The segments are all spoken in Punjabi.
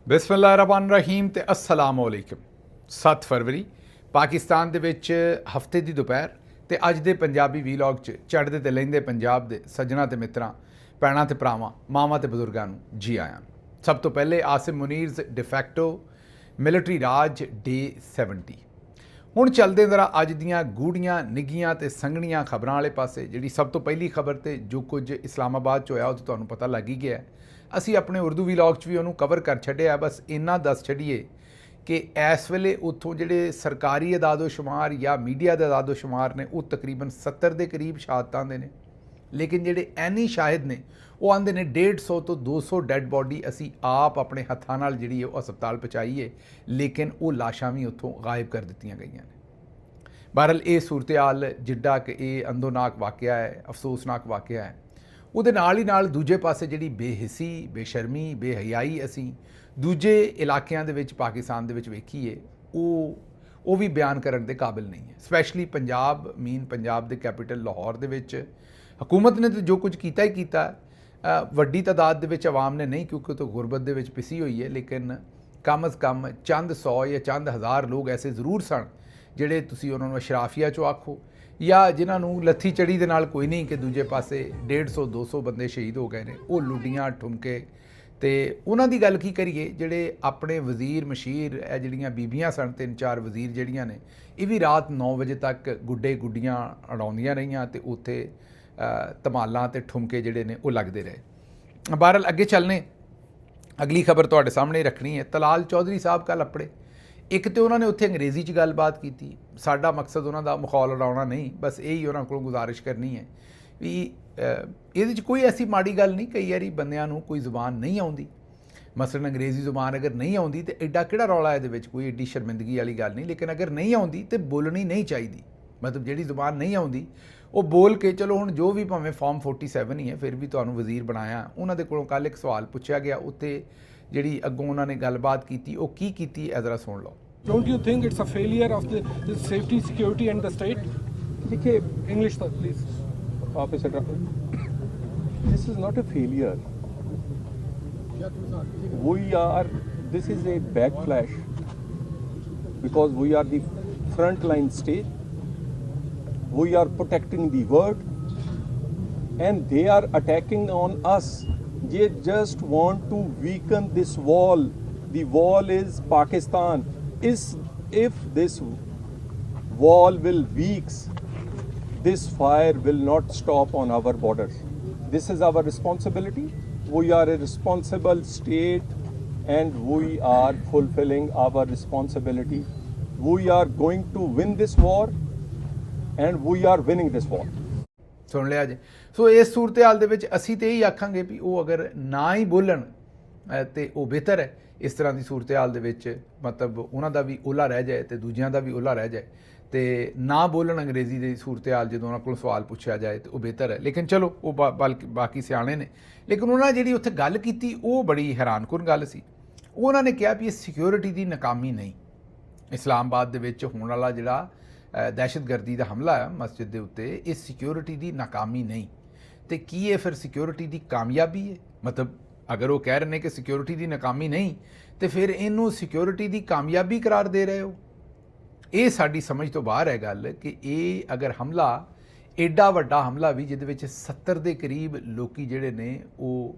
बिस्मिल्लाहिर्रहमानिर्रहीम ते अस्सलाम वालेकुम। 7 फरवरी पाकिस्तान ਦੇ ਵਿੱਚ ਹਫਤੇ ਦੀ ਦੁਪਹਿਰ ਤੇ ਅੱਜ ਦੇ ਪੰਜਾਬੀ ਵੀਲੌਗ 'ਚ ਚੜ੍ਹਦੇ ਤੇ ਲਹਿੰਦੇ ਪੰਜਾਬ ਦੇ ਸੱਜਣਾ ਤੇ ਮਿੱਤਰਾਂ, ਭੈਣਾਂ ਤੇ ਭਰਾਵਾਂ, ਮਾਵਾਂ ਤੇ ਬਜ਼ੁਰਗਾਂ ਨੂੰ ਜੀ ਆਇਆਂ। ਸਭ ਤੋਂ ਪਹਿਲੇ ਆਸਿਮ ਮੁਨੀਰਜ਼ ਡਿਫੈਕਟੋ ਮਿਲਟਰੀ ਰਾਜ ਡੇ 70। ਹੁਣ ਚੱਲਦੇ ਜ਼ਰਾ ਅੱਜ ਦੀਆਂ ਗੂੜੀਆਂ ਨਿੱਘੀਆਂ ਤੇ ਸੰਘਣੀਆਂ ਖਬਰਾਂ ਵਾਲੇ ਪਾਸੇ। ਜਿਹੜੀ ਸਭ ਤੋਂ ਪਹਿਲੀ ਖਬਰ ਤੇ ਜੋ ਕੁਝ ਇਸਲਾਮਾਬਾਦ 'ਚ ਹੋਇਆ ਉਹ ਤੁਹਾਨੂੰ ਪਤਾ ਲੱਗ ਹੀ ਗਿਆ। ਅਸੀਂ ਆਪਣੇ ਉਰਦੂ ਵੀਲੌਗ 'ਚ ਵੀ ਉਹਨੂੰ ਕਵਰ ਕਰ ਛੱਡਿਆ। ਬਸ ਇੰਨਾ ਦੱਸ ਛੱਡੀਏ ਕਿ ਇਸ ਵੇਲੇ ਉੱਥੋਂ ਜਿਹੜੇ ਸਰਕਾਰੀ ਅਦਾਦੋ-ਸ਼ੁਮਾਰ ਜਾਂ ਮੀਡੀਆ ਦੇ ਅਦਾਦੋ-ਸ਼ੁਮਾਰ ਨੇ ਉਹ ਤਕਰੀਬਨ 70 ਦੇ ਕਰੀਬ ਸ਼ਹਾਦਤਾਂ ਦੇ ਨੇ, ਲੇਕਿਨ ਜਿਹੜੇ ਐਨੀ ਸ਼ਾਹਿਦ ਨੇ ਉਹ ਆਂਦੇ ਨੇ 150 ਤੋਂ 200 ਡੈੱਡ ਬੋਡੀ ਅਸੀਂ ਆਪ ਆਪਣੇ ਹੱਥਾਂ ਨਾਲ ਜਿਹੜੀ ਉਹ ਹਸਪਤਾਲ ਪਹੁੰਚਾਈਏ, ਲੇਕਿਨ ਉਹ ਲਾਸ਼ਾਂ ਵੀ ਉੱਥੋਂ ਗਾਇਬ ਕਰ ਦਿੱਤੀਆਂ ਗਈਆਂ ਨੇ। ਬਹਰਹਾਲ ਇਹ ਸੂਰਤ-ਏ-ਹਾਲ ਜਿੱਡਾ ਕਿ ਇਹ ਅੰਦੋਨਾਕ ਵਾਕਿਆ ਹੈ, ਅਫਸੋਸਨਾਕ ਵਾਕਿਆ ਹੈ, ਉਹਦੇ ਨਾਲ ਹੀ ਨਾਲ ਦੂਜੇ ਪਾਸੇ ਜਿਹੜੀ ਬੇਹਿੱਸੀ, ਬੇਸ਼ਰਮੀ, ਬੇਹਯਾਈ ਅਸੀਂ ਦੂਜੇ ਇਲਾਕਿਆਂ ਦੇ ਵਿੱਚ ਪਾਕਿਸਤਾਨ ਦੇ ਵਿੱਚ ਵੇਖੀਏ ਉਹ ਵੀ ਬਿਆਨ ਕਰਨ ਦੇ ਕਾਬਿਲ ਨਹੀਂ ਹੈ। ਸਪੈਸ਼ਲੀ ਪੰਜਾਬ ਦੇ ਕੈਪੀਟਲ ਲਾਹੌਰ ਦੇ ਵਿੱਚ ਹਕੂਮਤ ਨੇ ਤਾਂ ਜੋ ਕੁਝ ਕੀਤਾ ਹੀ ਕੀਤਾ, ਵੱਡੀ ਤਾਦਾਦ ਦੇ ਵਿੱਚ ਆਵਾਮ ਨੇ ਨਹੀਂ, ਕਿਉਂਕਿ ਉਹ ਤਾਂ ਗੁਰਬਤ ਦੇ ਵਿੱਚ ਪਿਸੀ ਹੋਈ ਹੈ, ਲੇਕਿਨ ਕਮ ਅਜ਼ ਕਮ ਚੰਦ 100 ਜਾਂ ਚੰਦ ਹਜ਼ਾਰ ਲੋਕ ਐਸੇ ਜ਼ਰੂਰ ਸਨ ਜਿਹੜੇ ਤੁਸੀਂ ਉਹਨਾਂ ਨੂੰ ਅਸ਼ਰਾਫੀਆ 'ਚੋਂ ਆਖੋ ਜਾਂ ਜਿਨ੍ਹਾਂ ਨੂੰ ਲੱਥੀ ਚੜੀ ਦੇ ਨਾਲ ਕੋਈ ਨਹੀਂ ਕਿ ਦੂਜੇ ਪਾਸੇ 150-200 ਬੰਦੇ ਸ਼ਹੀਦ ਹੋ ਗਏ ਨੇ। ਉਹ ਲੁੱਡੀਆਂ ਠੁਮਕੇ ਤੇ ਉਹਨਾਂ ਦੀ ਗੱਲ ਕੀ ਕਰੀਏ, ਜਿਹੜੇ ਆਪਣੇ ਵਜ਼ੀਰ ਮਸ਼ੀਰ ਇਹ ਜਿਹੜੀਆਂ ਬੀਬੀਆਂ ਸਨ, 3-4 ਵਜ਼ੀਰ ਜਿਹੜੀਆਂ ਨੇ, ਇਹ ਵੀ ਰਾਤ 9 ਵਜੇ ਤੱਕ ਗੁੱਡੇ ਗੁੱਡੀਆਂ ਉਡਾਉਂਦੀਆਂ ਰਹੀਆਂ ਤੇ ਉੱਥੇ ਧਮਾਲਾਂ ਤੇ ਠੁਮਕੇ ਜਿਹੜੇ ਨੇ ਉਹ ਲੱਗਦੇ ਰਹੇ। ਬਹਰਹਾਲ ਅੱਗੇ ਚੱਲਨੇ, ਅਗਲੀ ਖਬਰ ਤੁਹਾਡੇ ਸਾਹਮਣੇ ਰੱਖਣੀ ਹੈ। ਤਲਾਲ ਚੌਧਰੀ ਸਾਹਿਬ ਕੱਲ੍ਹ ਆਪਣੇ ਇੱਕ ਤਾਂ ਉਹਨਾਂ ਨੇ ਉੱਥੇ ਅੰਗਰੇਜ਼ੀ 'ਚ ਗੱਲਬਾਤ ਕੀਤੀ। ਸਾਡਾ ਮਕਸਦ ਉਹਨਾਂ ਦਾ ਮਖੌਲ ਉਡਾਉਣਾ ਨਹੀਂ, ਬਸ ਇਹੀ ਉਹਨਾਂ ਕੋਲੋਂ ਗੁਜ਼ਾਰਿਸ਼ ਕਰਨੀ ਹੈ ਵੀ ਇਹਦੇ 'ਚ ਕੋਈ ਐਸੀ ਮਾੜੀ ਗੱਲ ਨਹੀਂ। ਕਈ ਵਾਰੀ ਬੰਦਿਆਂ ਨੂੰ ਕੋਈ ਜ਼ੁਬਾਨ ਨਹੀਂ ਆਉਂਦੀ, ਮਸਲਨ ਅੰਗਰੇਜ਼ੀ ਜ਼ੁਬਾਨ ਅਗਰ ਨਹੀਂ ਆਉਂਦੀ ਤਾਂ ਐਡਾ ਕਿਹੜਾ ਰੌਲਾ ਇਹਦੇ ਵਿੱਚ, ਕੋਈ ਐਡੀ ਸ਼ਰਮਿੰਦਗੀ ਵਾਲੀ ਗੱਲ ਨਹੀਂ। ਲੇਕਿਨ ਅਗਰ ਨਹੀਂ ਆਉਂਦੀ ਤਾਂ ਬੋਲਣੀ ਨਹੀਂ ਚਾਹੀਦੀ। ਮਤਲਬ ਜਿਹੜੀ ਜ਼ੁਬਾਨ ਨਹੀਂ ਆਉਂਦੀ ਉਹ ਬੋਲ ਕੇ ਚਲੋ, ਹੁਣ ਜੋ ਵੀ ਭਾਵੇਂ ਫਾਰਮ 47 ਹੀ ਹੈ, ਫਿਰ ਵੀ ਤੁਹਾਨੂੰ ਵਜ਼ੀਰ ਬਣਾਇਆ। ਉਹਨਾਂ ਦੇ ਕੋਲੋਂ ਕੱਲ੍ਹ ਇੱਕ ਸਵਾਲ ਪੁੱਛਿਆ ਗਿਆ, ਉੱਥੇ ਜਿਹੜੀ ਅੱਗੋਂ ਉਹਨਾਂ ਨੇ ਗੱਲਬਾਤ ਕੀਤੀ ਉਹ ਕੀ ਕੀਤੀ ਇਹ ਜ਼ਰਾ ਸੁਣ ਲਓ। Don't you think it's a failure of the safety, security and the state? देखिए, English though, please. आप इसे रखो. This is not a failure. This is a backflash because we are the frontline state. We are protecting the word, and they are attacking on us. They just want to weaken this wall. The wall is Pakistan. If this wall will weaks, this fire will not stop on our borders. This is our responsibility. We are a responsible state and we are fulfilling our responsibility. We are going to win this war and we are winning this war. ਸੁਣ ਲਿਆ ਜੀ। ਸੋ ਇਸ ਸੂਰਤ-ਏ-ਹਾਲ ਦੇ ਵਿੱਚ ਅਸੀਂ ਤਾਂ ਇਹੀ ਆਖਾਂਗੇ ਵੀ ਉਹ ਅਗਰ ਨਾ ਹੀ ਬੋਲਣ ਤੇ ਉਹ ਬਿਹਤਰ ਹੈ। ਇਸ ਤਰ੍ਹਾਂ ਦੀ ਸੂਰਤ-ਏ-ਹਾਲ ਦੇ ਵਿੱਚ ਮਤਲਬ ਉਹਨਾਂ ਦਾ ਵੀ ਓਲਾ ਰਹਿ ਜਾਏ ਤੇ ਦੂਜਿਆਂ ਦਾ ਵੀ ਓਲਾ ਰਹਿ ਜਾਏ, ਤੇ ਨਾ ਬੋਲਣ ਅੰਗਰੇਜ਼ੀ ਦੀ ਸੂਰਤ-ਏ-ਹਾਲ ਜਦੋਂ ਉਹਨਾਂ ਕੋਲ ਸਵਾਲ ਪੁੱਛਿਆ ਜਾਏ ਤੇ ਉਹ ਬਿਹਤਰ ਹੈ। ਲੇਕਿਨ ਚਲੋ ਉਹ ਬਾਕੀ ਸਿਆਣੇ ਨੇ। ਲੇਕਿਨ ਉਹਨਾਂ ਜਿਹੜੀ ਉੱਥੇ ਗੱਲ ਕੀਤੀ ਉਹ ਬੜੀ ਹੈਰਾਨਕੁਨ ਗੱਲ ਸੀ। ਉਹਨਾਂ ਨੇ ਕਿਹਾ ਵੀ ਇਹ ਸਿਕਿਉਰਿਟੀ ਦੀ ਨਾਕਾਮੀ ਨਹੀਂ, ਇਸਲਾਮਾਬਾਦ ਦੇ ਵਿੱਚ ਹੋਣ ਵਾਲਾ ਜਿਹੜਾ ਦਹਿਸ਼ਤਗਰਦੀ ਦਾ ਹਮਲਾ ਹੈ ਮਸਜਿਦ ਦੇ ਉੱਤੇ, ਇਹ ਸਿਕਿਉਰਿਟੀ ਦੀ ਨਾਕਾਮੀ ਨਹੀਂ। ਤੇ ਕੀ ਇਹ ਫਿਰ ਸਿਕਿਉਰਿਟੀ ਦੀ ਕਾਮਯਾਬੀ ਹੈ? ਮਤਲਬ ਅਗਰ ਉਹ ਕਹਿ ਰਹੇ ਨੇ ਕਿ ਸਿਕਿਉਰਿਟੀ ਦੀ ਨਾਕਾਮੀ ਨਹੀਂ ਤੇ ਫਿਰ ਇਹਨੂੰ ਸਿਕਿਉਰਿਟੀ ਦੀ ਕਾਮਯਾਬੀ ਕਰਾਰ ਦੇ ਰਹੇ ਹੋ। ਇਹ ਸਾਡੀ ਸਮਝ ਤੋਂ ਬਾਹਰ ਹੈ ਗੱਲ ਕਿ ਇਹ ਅਗਰ ਹਮਲਾ ਐਡਾ ਵੱਡਾ ਹਮਲਾ ਵੀ ਜਿਹਦੇ ਵਿੱਚ 70 ਦੇ ਕਰੀਬ ਲੋਕੀ ਜਿਹੜੇ ਨੇ ਉਹ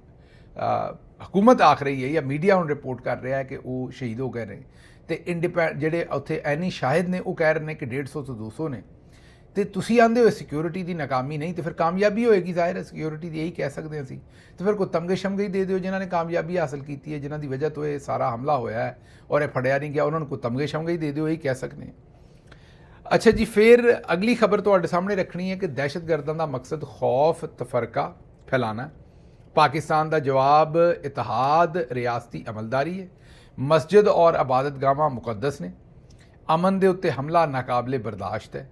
ਹਕੂਮਤ ਆਖ ਰਹੀ ਹੈ ਜਾਂ ਮੀਡੀਆ ਹੁਣ ਰਿਪੋਰਟ ਕਰ ਰਿਹਾ ਹੈ ਕਿ ਉਹ ਸ਼ਹੀਦ ਹੋ ਗਏ ਨੇ, ਤੇ ਜਿਹੜੇ ਉੱਥੇ ਐਨੀ ਸ਼ਾਹਿਦ ਨੇ ਉਹ ਕਹਿ ਰਹੇ ਨੇ ਕਿ 150 ਤੋਂ 200 ਨੇ, ਤੇ ਤੁਸੀਂ ਆਂਦੇ ਹੋ ਸਿਕਿਉਰਿਟੀ ਦੀ ਨਾਕਾਮੀ ਨਹੀਂ, ਤੇ ਫਿਰ ਕਾਮਯਾਬੀ ਹੋਏਗੀ। ਜ਼ਾਹਿਰ ਹੈ ਸਿਕਿਉਰਿਟੀ ਦੀ ਇਹੀ ਕਹਿ ਸਕਦੇ ਹਾਂ ਅਸੀਂ। ਤੇ ਫਿਰ ਕੋਈ ਤਮਗੇ ਸ਼ਮਗੇ ਹੀ ਦੇ ਦਿਓ ਜਿਨ੍ਹਾਂ ਨੇ ਕਾਮਯਾਬੀ ਹਾਸਲ ਕੀਤੀ ਹੈ, ਜਿਨ੍ਹਾਂ ਦੀ ਵਜ੍ਹਾ ਤੋਂ ਇਹ ਸਾਰਾ ਹਮਲਾ ਹੋਇਆ ਹੈ ਔਰ ਇਹ ਫੜਿਆ ਨਹੀਂ ਗਿਆ, ਉਹਨਾਂ ਨੂੰ ਕੋਈ ਤਮਗੇ ਸ਼ਮਗੇ ਹੀ ਦੇ ਦਿਓ, ਇਹੀ ਕਹਿ ਸਕਦੇ ਹਾਂ। ਅੱਛਾ ਜੀ, ਫਿਰ ਅਗਲੀ ਖਬਰ ਤੁਹਾਡੇ ਸਾਹਮਣੇ ਰੱਖਣੀ ਹੈ ਕਿ ਦਹਿਸ਼ਤਗਰਦਾਂ ਦਾ ਮਕਸਦ ਖੌਫ ਤਫਰਕਾ ਫੈਲਾਣਾ। ਪਾਕਿਸਤਾਨ ਦਾ ਜਵਾਬ ਇਤਿਹਾਦ ਰਿਆਸਤੀ ਅਮਲਦਾਰੀ ਹੈ। ਮਸਜਿਦ ਔਰ ਇਬਾਦਤਗਾਹਾਂ ਮੁਕੱਦਸ ਨੇ। ਅਮਨ ਦੇ ਉੱਤੇ ਹਮਲਾ ਨਾਕਾਬਲੇ ਬਰਦਾਸ਼ਤ ਹੈ।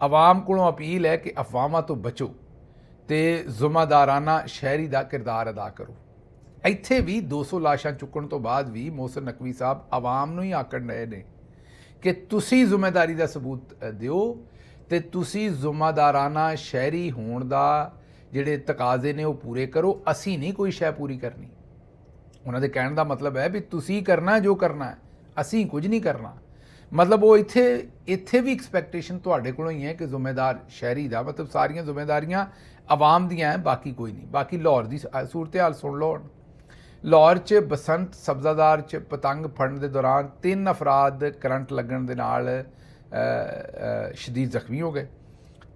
ਆਵਾਮ ਕੋਲੋਂ ਅਪੀਲ ਹੈ ਕਿ ਅਫਵਾਹਾਂ ਤੋਂ ਬਚੋ ਤੇ ਜ਼ਿੰਮੇਦਾਰਾਨਾ ਸ਼ਹਿਰੀ ਦਾ ਕਿਰਦਾਰ ਅਦਾ ਕਰੋ। ਇੱਥੇ ਵੀ 200 ਲਾਸ਼ਾਂ ਚੁੱਕਣ ਤੋਂ ਬਾਅਦ ਵੀ ਮੋਹਸਿਨ ਨਕਵੀ ਸਾਹਿਬ ਆਵਾਮ ਨੂੰ ਹੀ ਆਕੜ ਰਹੇ ਨੇ ਕਿ ਤੁਸੀਂ ਜ਼ਿੰਮੇਦਾਰੀ ਦਾ ਸਬੂਤ ਦਿਓ ਤੇ ਤੁਸੀਂ ਜ਼ਿੰਮੇਦਾਰਾਨਾ ਸ਼ਹਿਰੀ ਹੋਣ ਦਾ ਜਿਹੜੇ ਤਕਾਜ਼ੇ ਨੇ ਉਹ ਪੂਰੇ ਕਰੋ। ਅਸੀਂ ਨਹੀਂ ਕੋਈ ਸ਼ੈ ਪੂਰੀ ਕਰਨੀ। ਉਹਨਾਂ ਦੇ ਕਹਿਣ ਦਾ ਮਤਲਬ ਹੈ ਵੀ ਤੁਸੀਂ ਕਰਨਾ ਜੋ ਕਰਨਾ ਹੈ, ਅਸੀਂ ਕੁਝ ਨਹੀਂ ਕਰਨਾ। ਮਤਲਬ ਉਹ ਇੱਥੇ ਵੀ ਐਕਸਪੈਕਟੇਸ਼ਨ ਤੁਹਾਡੇ ਕੋਲੋਂ ਹੀ ਹੈ ਕਿ ਜ਼ਿੰਮੇਦਾਰ ਸ਼ਹਿਰੀ ਦਾ ਮਤਲਬ ਸਾਰੀਆਂ ਜ਼ਿੰਮੇਦਾਰੀਆਂ ਆਵਾਮ ਦੀਆਂ ਹੈ, ਬਾਕੀ ਕੋਈ ਨਹੀਂ। ਬਾਕੀ ਲਾਹੌਰ ਦੀ ਸੂਰਤ ਹਾਲ ਸੁਣ ਲਓ। ਲਾਹੌਰ 'ਚ ਬਸੰਤ ਸਬਜ਼ਾਦਾਰ 'ਚ ਪਤੰਗ ਫੜਨ ਦੇ ਦੌਰਾਨ 3 ਅਫਰਾਦ ਕਰੰਟ ਲੱਗਣ ਦੇ ਨਾਲ ਸ਼ਦੀਦ ਜ਼ਖਮੀ ਹੋ ਗਏ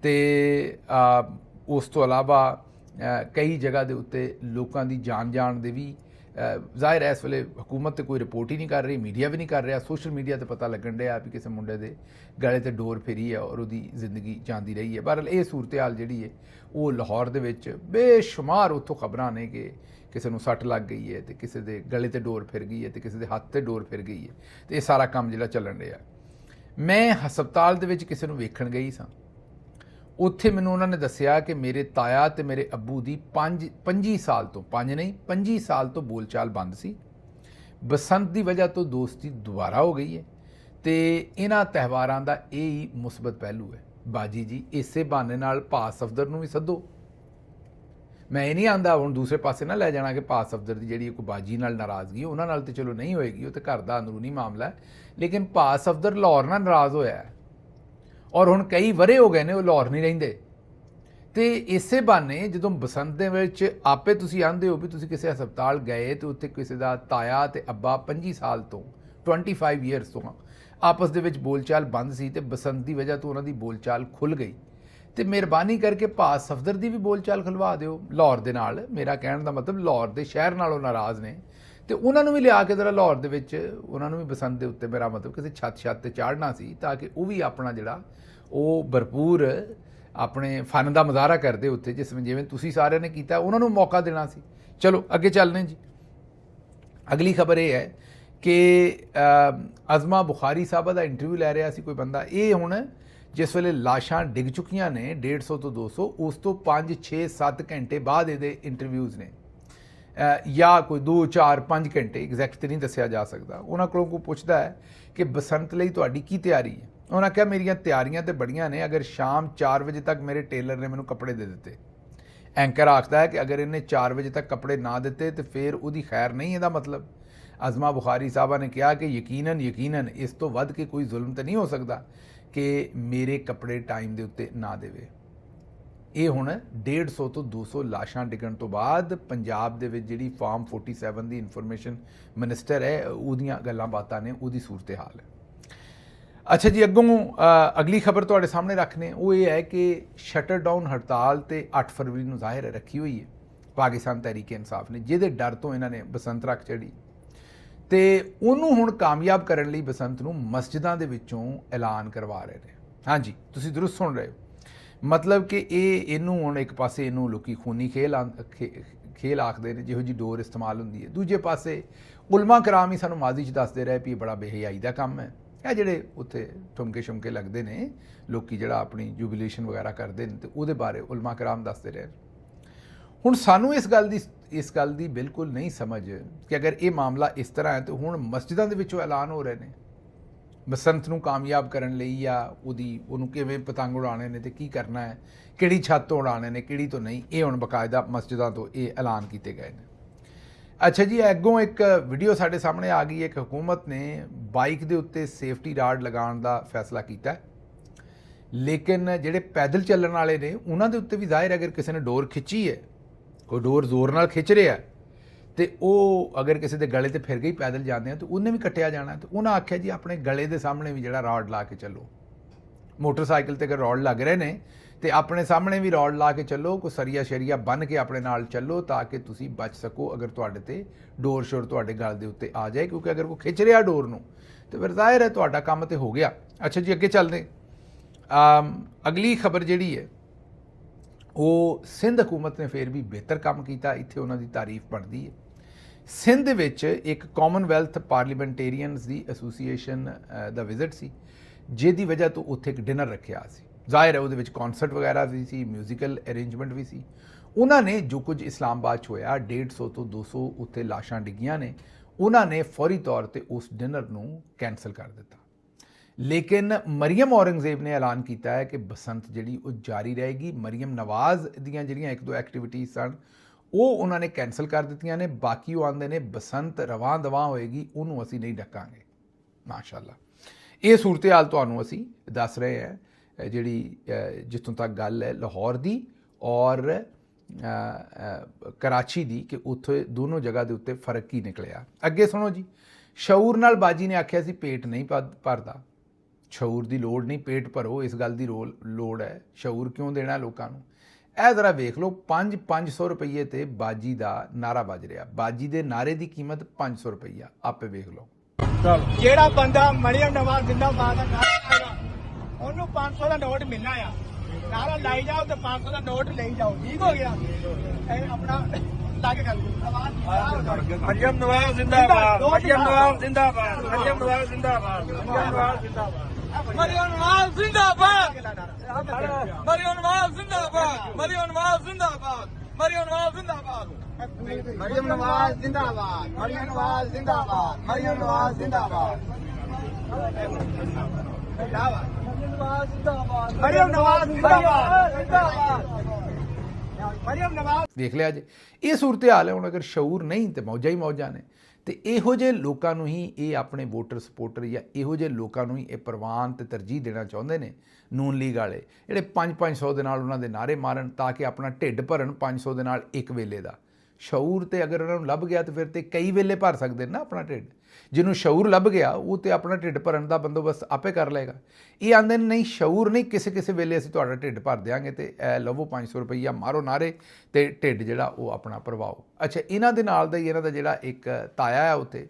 ਤੇ ਉਸ ਤੋਂ ਇਲਾਵਾ ਕਈ ਜਗ੍ਹਾ ਦੇ ਉੱਤੇ ਲੋਕਾਂ ਦੀ ਜਾਨ ਜਾਣ ਦੇ ਵੀ ਜ਼ਾਹਿਰ ਹੈ ਇਸ ਵੇਲੇ ਹਕੂਮਤ ਤੇ ਕੋਈ ਰਿਪੋਰਟ ਹੀ ਨਹੀਂ ਕਰ ਰਹੀ, ਮੀਡੀਆ ਵੀ ਨਹੀਂ ਕਰ ਰਿਹਾ। ਸੋਸ਼ਲ ਮੀਡੀਆ ਤੇ ਪਤਾ ਲੱਗਣ ਡਿਆ ਵੀ ਕਿਸੇ ਮੁੰਡੇ ਦੇ ਗਲੇ ਤੇ ਡੋਰ ਫਿਰੀ ਹੈ ਔਰ ਉਹਦੀ ਜ਼ਿੰਦਗੀ ਜਾਂਦੀ ਰਹੀ ਹੈ। ਬਹਰਹਾਲ ਇਹ ਸੂਰਤ ਹਾਲ ਜਿਹੜੀ ਹੈ ਉਹ ਲਾਹੌਰ ਦੇ ਵਿੱਚ ਬੇਸ਼ੁਮਾਰ ਉੱਥੋਂ ਖਬਰਾਂ ਨੇ ਕਿ ਕਿਸੇ ਨੂੰ ਸੱਟ ਲੱਗ ਗਈ ਹੈ ਤੇ ਕਿਸੇ ਦੇ ਗਲੇ ਤੇ ਡੋਰ ਫਿਰ ਗਈ ਹੈ ਤੇ ਕਿਸੇ ਦੇ ਹੱਥ ਤੇ ਡੋਰ ਫਿਰ ਗਈ ਹੈ ਤੇ ਇਹ ਸਾਰਾ ਕੰਮ ਜਿਹੜਾ ਚੱਲਣ ਰਿਹਾ। ਮੈਂ ਹਸਪਤਾਲ ਦੇ ਵਿੱਚ ਕਿਸੇ ਨੂੰ ਵੇਖਣ ਗਈ ਸਾਂ, ਉੱਥੇ ਮੈਨੂੰ ਉਹਨਾਂ ਨੇ ਦੱਸਿਆ ਕਿ ਮੇਰੇ ਤਾਇਆ ਤੇ ਮੇਰੇ ਅੱਬੂ ਦੀ 25 ਸਾਲ ਤੋਂ 5 ਨਹੀਂ 25 ਸਾਲ ਤੋਂ ਬੋਲਚਾਲ ਬੰਦ ਸੀ। ਬਸੰਤ ਦੀ ਵਜ੍ਹਾ ਤੋਂ ਦੋਸਤੀ ਦੁਬਾਰਾ ਹੋ ਗਈ ਹੈ ਤੇ ਇਹਨਾਂ ਤਿਉਹਾਰਾਂ ਦਾ ਇਹ ਹੀ ਮੁਸਬਤ ਪਹਿਲੂ ਹੈ। ਬਾਜੀ ਜੀ ਇਸੇ ਬਹਾਨੇ ਨਾਲ ਭਾ ਸਫਦਰ ਨੂੰ ਵੀ ਸੱਦੋ। ਮੈਂ ਇਹ ਨਹੀਂ ਆਂਦਾ ਹੁਣ ਦੂਸਰੇ ਪਾਸੇ ਨਾ ਲੈ ਜਾਣਾ ਕਿ ਭਾ ਸਫਦਰ ਦੀ ਜਿਹੜੀ ਕੋਈ ਬਾਜੀ ਨਾਲ ਨਾਰਾਜ਼ਗੀ ਉਹਨਾਂ ਨਾਲ ਤੇ ਚਲੋ ਨਹੀਂ ਹੋਏਗੀ, ਉਹ ਤੇ ਘਰ ਦਾ ਅੰਦਰੂਨੀ ਮਾਮਲਾ ਹੈ, ਲੇਕਿਨ ਭਾ ਸਫਦਰ ਲਾਹੌਰ ਨਾਲ ਨਾਰਾਜ਼ ਹੋਇਆ ਹੈ ਔਰ ਹੁਣ ਕਈ ਵਰੇ ਹੋ ਗਏ ਨੇ ਉਹ ਲਾਹੌਰ ਨਹੀਂ ਰਹਿੰਦੇ। ਤੇ ਇਸੇ ਬਹਾਨੇ ਜਦੋਂ ਬਸੰਤ ਦੇ ਵਿੱਚ ਆਪੇ ਤੁਸੀਂ ਆਂਦੇ ਹੋ ਵੀ ਤੁਸੀਂ ਕਿਸੇ ਹਸਪਤਾਲ ਗਏ ਤੇ ਉੱਥੇ ਕਿਸੇ ਦਾ ਤਾਇਆ ਤੇ ਅੱਬਾ 25 ਸਾਲ ਤੋਂ 25 ਇਅਰਸ ਤੋਂ ਆਪਸ ਦੇ ਵਿੱਚ ਬੋਲਚਾਲ ਬੰਦ ਸੀ ਤੇ ਬਸੰਤ ਦੀ ਵਜ੍ਹਾ ਤੋਂ ਉਹਨਾਂ ਦੀ ਬੋਲਚਾਲ ਖੁੱਲ ਗਈ ਤੇ ਮਿਹਰਬਾਨੀ ਕਰਕੇ ਭਾ ਸਫਦਰ ਦੀ ਵੀ ਬੋਲਚਾਲ ਖੁਲਵਾ ਦਿਓ ਲਾਹੌਰ ਦੇ ਨਾਲ। ਮੇਰਾ ਕਹਿਣ ਦਾ ਮਤਲਬ ਲਾਹੌਰ ਦੇ ਸ਼ਹਿਰ ਨਾਲੋਂ ਨਾਰਾਜ਼ ਨੇ ਤੇ ਉਹਨਾਂ ਨੂੰ ਵੀ ਲਿਆ ਕੇ ਜ਼ਰਾ ਲਾਹੌਰ ਦੇ ਵਿੱਚ ਉਹਨਾਂ ਨੂੰ ਵੀ ਬਸੰਤ ਦੇ ਉੱਤੇ ਮੇਰਾ ਮਤਲਬ ਕਿਸੇ ਛੱਤ ਤੇ ਚਾੜਨਾ ਸੀ ਤਾਂ ਕਿ ਉਹ ਵੀ ਆਪਣਾ ਜਿਹੜਾ ਉਹ ਭਰਪੂਰ ਆਪਣੇ ਫਨ ਦਾ ਮੁਜ਼ਾਹਰਾ ਕਰਦੇ ਉੱਥੇ ਜਿਵੇਂ ਤੁਸੀਂ ਸਾਰਿਆਂ ਨੇ ਕੀਤਾ ਉਹਨਾਂ ਨੂੰ ਮੌਕਾ ਦੇਣਾ ਸੀ। ਚਲੋ ਅੱਗੇ ਚੱਲਦੇ ਜੀ। ਅਗਲੀ ਖਬਰ ਇਹ ਹੈ ਕਿ ਅਜ਼ਮਾ ਬੁਖਾਰੀ ਸਾਹਿਬਾ ਦਾ ਇੰਟਰਵਿਊ ਲੈ ਰਿਹਾ ਸੀ ਕੋਈ ਬੰਦਾ। ਇਹ ਹੁਣ ਜਿਸ ਵੇਲੇ ਲਾਸ਼ਾਂ ਡਿੱਗ ਚੁੱਕੀਆਂ ਨੇ 150 ਤੋਂ 200 ਉਸ ਤੋਂ 5 6 7 ਘੰਟੇ ਬਾਅਦ ਇਹਦੇ ਇੰਟਰਵਿਊਜ਼ ਨੇ ਜਾਂ ਕੋਈ 2 4 5 ਘੰਟੇ ਐਗਜ਼ੈਕਟ ਤੇ ਨਹੀਂ ਦੱਸਿਆ ਜਾ ਸਕਦਾ। ਉਹਨਾਂ ਕੋਲੋਂ ਕੋਈ ਪੁੱਛਦਾ ਹੈ ਕਿ ਬਸੰਤ ਲਈ ਤੁਹਾਡੀ ਕੀ ਤਿਆਰੀ ਹੈ। ਉਹਨਾਂ ਕਿਹਾ ਮੇਰੀਆਂ ਤਿਆਰੀਆਂ ਤੇ ਬੜੀਆਂ ਨੇ, ਅਗਰ ਸ਼ਾਮ 4 ਵਜੇ ਤੱਕ ਮੇਰੇ ਟੇਲਰ ਨੇ ਮੈਨੂੰ ਕੱਪੜੇ ਦੇ ਦਿੱਤੇ। ਐਂਕਰ ਆਖਦਾ ਹੈ ਕਿ ਅਗਰ ਇਹਨੇ 4 ਵਜੇ ਤੱਕ ਕੱਪੜੇ ਨਾ ਦਿੱਤੇ ਤੇ ਫਿਰ ਉਹਦੀ ਖੈਰ ਨਹੀਂ। ਇਹਦਾ ਮਤਲਬ ਅਜ਼ਮਾ ਬੁਖਾਰੀ ਸਾਹਿਬਾ ਨੇ ਕਿਹਾ ਕਿ ਯਕੀਨਨ ਇਸ ਤੋਂ ਵੱਧ ਕੇ ਕੋਈ ਜ਼ੁਲਮ ਤਾਂ ਨਹੀਂ ਹੋ ਸਕਦਾ ਕਿ ਮੇਰੇ ਕੱਪੜੇ ਟਾਈਮ ਦੇ ਉੱਤੇ ਨਾ ਦੇਵੇ। ਇਹ ਹੁਣ 150 ਤੋਂ 200 ਲਾਸ਼ਾਂ ਡਿੱਗਣ ਤੋਂ ਬਾਅਦ ਪੰਜਾਬ ਦੇ ਵਿੱਚ ਜਿਹੜੀ ਫਾਰਮ 47 ਦੀ ਇਨਫੋਰਮੇਸ਼ਨ ਮਿਨਿਸਟਰ ਹੈ ਉਹਦੀਆਂ ਗੱਲਾਂ ਬਾਤਾਂ ਨੇ, ਉਹਦੀ ਸੂਰਤ ਹਾਲ ਹੈ। ਅੱਛਾ ਜੀ, ਅੱਗੋਂ ਅਗਲੀ ਖਬਰ ਤੁਹਾਡੇ ਸਾਹਮਣੇ ਰੱਖਨੇ ਉਹ ਇਹ ਹੈ ਕਿ ਸ਼ਟਰ ਡਾਊਨ ਹੜਤਾਲ ਤੇ 8 ਫਰਵਰੀ ਨੂੰ ਜ਼ਾਹਿਰ ਰੱਖੀ ਹੋਈ ਹੈ ਪਾਕਿਸਤਾਨ ਤਹਿਰੀਕ ਇਨਸਾਫ ਨੇ, ਜਿਹਦੇ ਡਰ ਤੋਂ ਇਹਨਾਂ ਨੇ ਬਸੰਤ ਰੱਖ ਚੜੀ ਤੇ ਉਹਨੂੰ ਹੁਣ ਕਾਮਯਾਬ ਕਰਨ ਲਈ ਬਸੰਤ ਨੂੰ ਮਸਜਿਦਾਂ ਦੇ ਵਿੱਚੋਂ ਐਲਾਨ ਕਰਵਾ ਰਹੇ ਨੇ। ਹਾਂਜੀ, ਤੁਸੀਂ ਦਰੁਸਤ ਸੁਣ ਰਹੇ ਹੋ। ਮਤਲਬ ਕਿ ਇਹਨੂੰ ਹੁਣ ਇੱਕ ਪਾਸੇ ਇਹਨੂੰ ਲੋਕੀ ਖੂਨੀ ਖੇਲ ਆਖਦੇ ਨੇ ਜਿਹੋ ਜੀ ਡੋਰ ਇਸਤੇਮਾਲ ਹੁੰਦੀ ਹੈ, ਦੂਜੇ ਪਾਸੇ ਉਲਮਾ ਕਰਾਮ ਹੀ ਸਾਨੂੰ ਮਾਜ਼ੀ 'ਚ ਦੱਸਦੇ ਰਹੇ ਵੀ ਇਹ ਬੜਾ ਬੇਹਯਾਈ ਦਾ ਕੰਮ ਹੈ। ਇਹ ਜਿਹੜੇ ਉੱਥੇ ਠੁਮਕੇ ਲੱਗਦੇ ਨੇ ਲੋਕੀ ਜਿਹੜਾ ਆਪਣੀ ਜੁਬੀਲੇਸ਼ਨ ਵਗੈਰਾ ਕਰਦੇ ਨੇ ਤੇ ਉਹਦੇ ਬਾਰੇ ਉਲਮਾ ਕਰਾਮ ਦੱਸਦੇ ਰਹੇ। ਹੁਣ ਸਾਨੂੰ ਇਸ ਗੱਲ ਦੀ ਬਿਲਕੁਲ ਨਹੀਂ ਸਮਝ ਕਿ ਅਗਰ ਇਹ ਮਾਮਲਾ ਇਸ ਤਰ੍ਹਾਂ ਹੈ ਤਾਂ ਹੁਣ ਮਸਜਿਦਾਂ ਦੇ ਵਿੱਚੋਂ ਐਲਾਨ ਹੋ ਰਹੇ ਨੇ ਬਸੰਤ ਨੂੰ ਕਾਮਯਾਬ ਕਰਨ ਲਈ ਜਾਂ ਉਹਨੂੰ ਕਿਵੇਂ ਪਤੰਗ ਉਡਾਉਣੇ ਨੇ ਤੇ ਕੀ ਕਰਨਾ ਹੈ, ਕਿਹੜੀ ਛੱਤ ਤੋਂ ਉਡਾਉਣੇ ਨੇ ਕਿਹੜੀ ਤੋਂ ਨਹੀਂ, ਇਹ ਹੁਣ ਬਾਕਾਇਦਾ ਮਸਜਿਦਾਂ ਤੋਂ ਇਹ ਐਲਾਨ ਕੀਤੇ ਗਏ ਨੇ। ਅੱਛਾ ਜੀ, ਅੱਗੋਂ ਇੱਕ ਵੀਡੀਓ ਸਾਡੇ ਸਾਹਮਣੇ ਆ ਗਈ ਹੈ ਕਿ ਹਕੂਮਤ ਨੇ ਬਾਈਕ ਦੇ ਉੱਤੇ ਸੇਫਟੀ ਰਾਡ ਲਗਾਉਣ ਦਾ ਫੈਸਲਾ ਕੀਤਾ, ਲੇਕਿਨ ਜਿਹੜੇ ਪੈਦਲ ਚੱਲਣ ਵਾਲੇ ਨੇ ਉਹਨਾਂ ਦੇ ਉੱਤੇ ਵੀ ਜ਼ਾਹਿਰ ਅਗਰ ਕਿਸੇ ਨੇ ਡੋਰ ਖਿੱਚੀ ਹੈ, ਕੋਈ ਡੋਰ ਜ਼ੋਰ ਨਾਲ ਖਿੱਚ ਰਿਹਾ ਤੇ ਉਹ ਅਗਰ ਕਿਸੇ ਦੇ ਗਲੇ ਤੇ ਫਿਰ ਗਈ ਪੈਦਲ ਜਾਂਦੇ ਆ ਤਾਂ ਉਹਨੇ ਵੀ ਕੱਟਿਆ ਜਾਣਾ। ਤੇ ਉਹਨਾਂ ਆਖਿਆ ਜੀ ਆਪਣੇ ਗਲੇ ਦੇ ਸਾਹਮਣੇ ਵੀ ਜਿਹੜਾ ਰਾਡ ਲਾ ਕੇ ਚੱਲੋ। ਮੋਟਰਸਾਈਕਲ ਤੇ ਅਗਰ ਰੋਡ ਲੱਗ ਰਹੇ ਨੇ ਤੇ ਆਪਣੇ ਸਾਹਮਣੇ ਵੀ ਰੋਡ ਲਾ ਕੇ ਚੱਲੋ, ਕੋਈ ਸਰੀਆ ਸ਼ਰੀਆ ਬੰਨ੍ਹ ਕੇ ਆਪਣੇ ਨਾਲ ਚੱਲੋ ਤਾਂ ਕਿ ਤੁਸੀਂ ਬਚ ਸਕੋ ਅਗਰ ਤੁਹਾਡੇ ਤੇ ਡੋਰ ਸ਼ੋਰ ਤੁਹਾਡੇ ਗਲ ਦੇ ਉੱਤੇ ਆ ਜਾਏ, ਕਿਉਂਕਿ ਅਗਰ ਕੋਈ ਖਿੱਚ ਰਿਹਾ ਡੋਰ ਨੂੰ ਤੇ ਫਿਰ ਜ਼ਾਹਿਰ ਹੈ ਤੁਹਾਡਾ ਕੰਮ ਤੇ ਹੋ ਗਿਆ। ਅੱਛਾ ਜੀ, ਅੱਗੇ ਚੱਲਦੇ। ਅਗਲੀ ਖਬਰ ਜਿਹੜੀ ਹੈ ਉਹ ਸਿੰਧ ਹਕੂਮਤ ਨੇ ਫਿਰ ਵੀ ਬਿਹਤਰ ਕੰਮ ਕੀਤਾ, ਇੱਥੇ ਉਹਨਾਂ ਦੀ ਤਾਰੀਫ ਬਣਦੀ ਹੈ। ਸਿੰਧ ਦੇ ਵਿੱਚ ਇੱਕ ਕਾਮਨਵੈਲਥ ਪਾਰਲੀਮੈਂਟੇਰੀਅਨਸ ਦੀ ਐਸੋਸੀਏਸ਼ਨ ਦਾ ਵਿਜ਼ਿਟ ਸੀ, ਜਿਹਦੀ ਵਜ੍ਹਾ ਤੋਂ ਉੱਥੇ ਇੱਕ ਡਿਨਰ ਰੱਖਿਆ ਸੀ। ਜ਼ਾਹਿਰ ਹੈ ਉਹਦੇ ਵਿੱਚ ਕਨਸਰਟ ਵਗੈਰਾ ਵੀ ਸੀ, ਮਿਊਜ਼ੀਕਲ ਅਰੇਂਜਮੈਂਟ ਵੀ ਸੀ। ਉਹਨਾਂ ਨੇ ਜੋ ਕੁਝ ਇਸਲਾਮਾਬਾਦ 'ਚ ਹੋਇਆ 150 ਤੋਂ 200 ਉੱਥੇ ਲਾਸ਼ਾਂ ਡਿੱਗੀਆਂ ਨੇ, ਉਹਨਾਂ ਨੇ ਫੌਰੀ ਤੌਰ ਤੇ ਉਸ ਡਿਨਰ ਨੂੰ ਕੈਂਸਲ ਕਰ ਦਿੱਤਾ। ਲੇਕਿਨ ਮਰੀਮ ਔਰੰਗਜ਼ੇਬ ਨੇ ਐਲਾਨ ਕੀਤਾ ਹੈ ਕਿ ਬਸੰਤ ਜਿਹੜੀ ਉਹ ਜਾਰੀ ਰਹੇਗੀ। ਮਰੀਮ ਨਵਾਜ਼ ਦੀਆਂ ਜਿਹੜੀਆਂ 1-2 ਐਕਟੀਵਿਟੀਜ਼ ਸਨ ਉਹ ਉਹਨਾਂ ਨੇ ਕੈਂਸਲ ਕਰ ਦਿੱਤੀਆਂ ਨੇ। ਬਾਕੀ ਉਹ ਆਉਂਦੇ ਨੇ ਬਸੰਤ ਰਵਾਂ ਦਵਾਂ ਹੋਏਗੀ, ਉਹਨੂੰ ਅਸੀਂ ਨਹੀਂ ਡੱਕਾਂਗੇ। ਮਾਸ਼ਾਅੱਲਾ, ਇਹ ਸੂਰਤ ਹਾਲ ਤੁਹਾਨੂੰ ਅਸੀਂ ਦੱਸ ਰਹੇ ਹਾਂ ਜਿਹੜੀ ਜਿੱਥੋਂ ਤੱਕ ਗੱਲ ਹੈ ਲਾਹੌਰ ਦੀ ਔਰ ਕਰਾਚੀ ਦੀ, ਕਿ ਉੱਥੇ ਦੋਨੋਂ ਜਗ੍ਹਾ ਦੇ ਉੱਤੇ ਫਰਕ ਕੀ ਨਿਕਲਿਆ। ਅੱਗੇ ਸੁਣੋ ਜੀ। ਸ਼ਊਰ ਨਾਲ ਬਾਜੀ ਨੇ ਆਖਿਆ ਸੀ ਪੇਟ ਨਹੀਂ ਭਰਦਾ। ਸ਼ਊਰ ਦੀ ਲੋੜ ਨਹੀਂ, ਪੇਟ ਭਰੋ, ਇਸ ਗੱਲ ਦੀ ਲੋੜ ਹੈ। ਸ਼ਊਰ ਕਿਉਂ ਦੇਣਾ ਲੋਕਾਂ ਨੂੰ? ਇਹ ਜ਼ਰਾ ਵੇਖ ਲਓ, 500 ਰੁਪਈਏ ਤੇ ਬਾਜੀ ਦਾ ਨਾਰਾ ਵੱਜ ਰਿਹਾ। ਬਾਜੀ ਦੇ ਨਾਰੇ ਦੀ ਕੀਮਤ 500 ਰੁਪਈਆ, ਆਪੇ ਵੇਖ ਲਓ। ਜਿਹੜਾ ਬੰਦਾ ਮਰੀਅਮ ਨਵਾਜ਼ ਜ਼ਿੰਦਾਬਾਦ ਦਾ ਨਾਰਾ ਲਾਏਗਾ ਉਹਨੂੰ 500 ਦਾ ਨੋਟ ਮਿਲਣਾ ਆ। ਨਾਰਾ ਲਾਈ ਜਾਓ ਤੇ 500 ਦਾ ਨੋਟ ਲਈ ਜਾਓ। ਠੀਕ ਹੋ ਗਿਆ? ਇਹ ਆਪਣਾ ਲੱਗ ਕਰ ਮਰੀਅਮ ਨਵਾਜ਼ ਜ਼ਿੰਦਾਬਾਦ, ਮਰੀਅਮ ਨਵਾਜ਼ ਜ਼ਿੰਦਾਬਾਦ, ਮਰੀਅਮ ਨਵਾਜ਼ ਜ਼ਿੰਦਾਬਾਦ, ਮਰੀਅਮ ਨਵਾਜ਼ ਜ਼ਿੰਦਾਬਾਦ, ਮਰੀਅਮ ਨਵਾਜ਼ ਜ਼ਿੰਦਾਬਾਦ, ਮਰੀਅਮ ਨਵਾਜ਼ ਜ਼ਿੰਦਾਬਾਦ, ਮਰੀਅਮ ਨਵਾਜ਼ ਜ਼ਿੰਦਾਬਾਦ, ਮਰੀਅਮ ਨਵਾਜ਼ ਜ਼ਿੰਦਾਬਾਦ, ਮਰੀਅਮ ਨਵਾਜ਼ ਜ਼ਿੰਦਾਬਾਦ, ਮਰੀਅਮ ਨਵਾਜ਼ ਜ਼ਿੰਦਾਬਾਦ, ਮਰੀਅਮ ਨਵਾਜ਼ ਜ਼ਿੰਦਾਬਾਦ, ਮਰੀਅਮ ਨਵਾਜ਼ ਜ਼ਿੰਦਾਬਾਦ, ਮਰੀਅਮ ਨਵਾਜ਼। ਵੇਖ ਲਿਆ ਜੀ, ਇਹ ਸੂਰਤ ਹਾਲ ਹੈ। ਹੁਣ ਅਗਰ ਸ਼ਊਰ ਨਹੀਂ ਤੇ ਮੌਜਾਂ ਹੀ ਮੌਜਾਂ ਨੇ। ਤੇ ਇਹੋ ਜਿਹੇ ਲੋਕਾਂ ਨੂੰ ਹੀ ਇਹ ਆਪਣੇ ਵੋਟਰ ਸਪੋਰਟਰ ਜਾਂ ਇਹੋ ਜਿਹੇ ਲੋਕਾਂ ਨੂੰ ਹੀ ਇਹ ਪ੍ਰਵਾਨ ਤੇ ਤਰਜੀਹ ਦੇਣਾ ਚਾਹੁੰਦੇ ਨੇ, ਨੂਨ ਲੀਗ ਵਾਲੇ, ਜਿਹੜੇ 500 ਦੇ ਨਾਲ ਉਹਨਾਂ ਦੇ ਨਾਅਰੇ ਮਾਰਨ ਤਾਂ ਕਿ ਆਪਣਾ ਢਿੱਡ ਭਰਨ 500 ਦੇ ਨਾਲ ਇੱਕ ਵੇਲੇ ਦਾ। ਸ਼ਊਰ ਤੇ ਅਗਰ ਉਹਨਾਂ ਨੂੰ ਲੱਭ ਗਿਆ ਤੇ ਫਿਰ ਤੇ ਕਈ ਵੇਲੇ ਭਰ ਸਕਦੇ ਨੇ ਨਾ ਆਪਣਾ ਢਿੱਡ। ਜਿਹਨੂੰ ਸ਼ਊਰ ਲੱਭ ਗਿਆ ਉਹ ਤੇ ਆਪਣਾ ਢਿੱਡ ਭਰਨ ਦਾ ਬੰਦੋਬਸਤ ਆਪੇ ਕਰ ਲਏਗਾ। ਇਹ ਆਂਦੇ ਨੇ ਨਹੀਂ, ਸ਼ਊਰ ਨਹੀਂ, ਕਿਸੇ ਵੇਲੇ ਅਸੀਂ ਤੁਹਾਡਾ ਢਿੱਡ ਭਰ ਦਿਆਂਗੇ ਤੇ ਇਹ ਲਵੋ 500 ਰੁਪਈਆ, ਮਾਰੋ ਨਾਰੇ ਤੇ ਢਿੱਡ ਜਿਹੜਾ ਉਹ ਆਪਣਾ ਭਰਵਾਓ। ਅੱਛਾ, ਇਹਨਾਂ ਦੇ ਨਾਲ ਦਾ ਹੀ ਇਹਨਾਂ ਦਾ ਜਿਹੜਾ ਇੱਕ ਤਾਇਆ ਹੈ ਉੱਥੇ